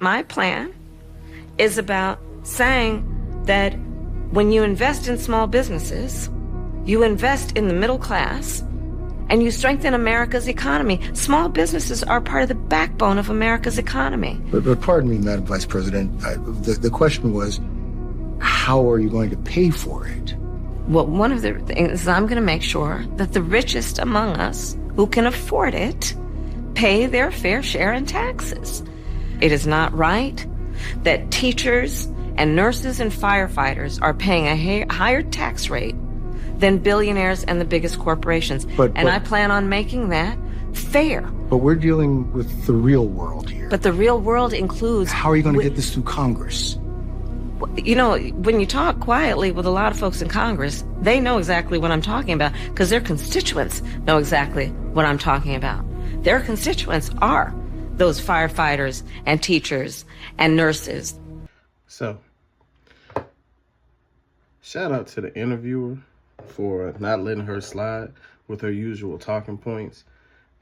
My plan is about saying that when you invest in small businesses, you invest in the middle class, and you strengthen America's economy. Small businesses are part of the backbone of America's economy. But pardon me, Madam Vice President, the question was, how are you going to pay for it? Well, one of the things is I'm going to make sure that the richest among us who can afford it pay their fair share in taxes. It is not right that teachers and nurses and firefighters are paying a higher tax rate than billionaires and the biggest corporations. And I plan on making that fair. But we're dealing with the real world here. But the real world includes... How are you going to get this through Congress? You know, when you talk quietly with a lot of folks in Congress, they know exactly what I'm talking about because their constituents know exactly what I'm talking about. Their constituents are those firefighters and teachers and nurses. So, shout out to the interviewer for not letting her slide with her usual talking points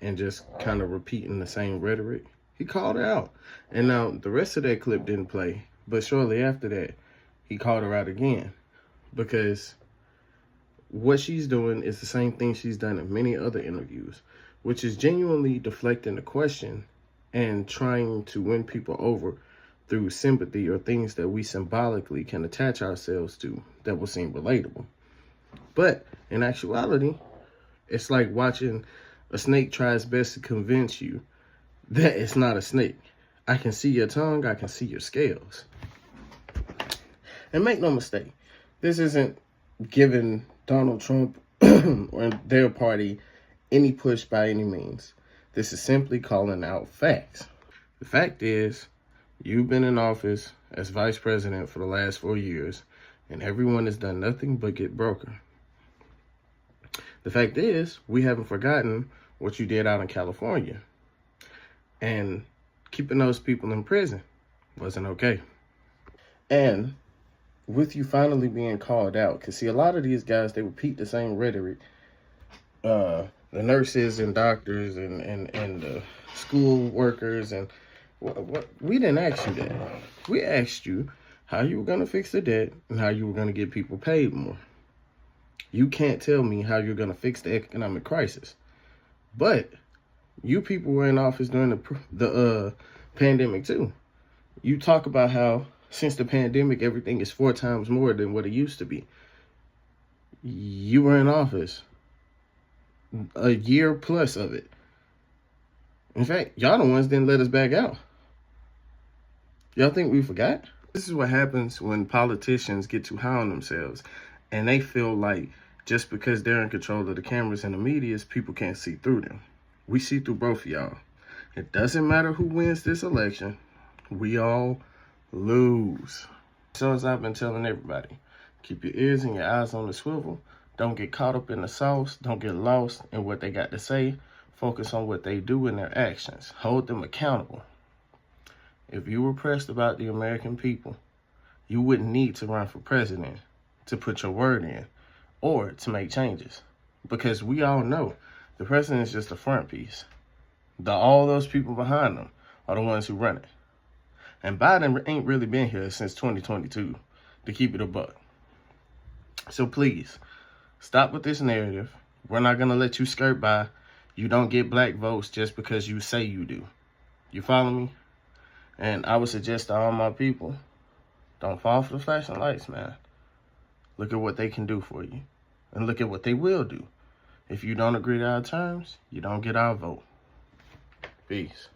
and just kind of repeating the same rhetoric. He called her out. And now the rest of that clip didn't play, but shortly after that, he called her out again because what she's doing is the same thing she's done in many other interviews, which is genuinely deflecting the question and trying to win people over through sympathy or things that we symbolically can attach ourselves to that will seem relatable. But in actuality, it's like watching a snake try its best to convince you that it's not a snake. I can see your tongue, I can see your scales. And make no mistake, this isn't giving Donald Trump or their party any push by any means. This is simply calling out facts. The fact is, you've been in office as vice president for the last 4 years, and everyone has done nothing but get broker. The fact is, we haven't forgotten what you did out in California. And keeping those people in prison wasn't okay. And with you finally being called out, because see, a lot of these guys, they repeat the same rhetoric. The nurses and doctors and the school workers and what we didn't ask you that. We asked you how you were going to fix the debt and how you were going to get people paid more. You can't tell me how you're going to fix the economic crisis. But you people were in office during the pandemic too. You talk about how since the pandemic, everything is 4 times more than what it used to be. You were in office a year plus of it. In fact, y'all the ones didn't let us back out. Y'all think we forgot? This is what happens when politicians get too high on themselves and they feel like just because they're in control of the cameras and the medias, people can't see through them. We see through both of y'all. It doesn't matter who wins this election. We all lose. So as I've been telling everybody, keep your ears and your eyes on the swivel. Don't get caught up in the sauce. Don't get lost in what they got to say. Focus on what they do in their actions. Hold them accountable. If you were pressed about the American people, you wouldn't need to run for president to put your word in or to make changes. Because we all know the president is just a front piece. All those people behind them are the ones who run it. And Biden ain't really been here since 2022, to keep it a buck. So please, stop with this narrative. We're not going to let you skirt by. You don't get black votes just because you say you do. You follow me? And I would suggest to all my people, don't fall for the flashing lights, man. Look at what they can do for you. And look at what they will do. If you don't agree to our terms, you don't get our vote. Peace.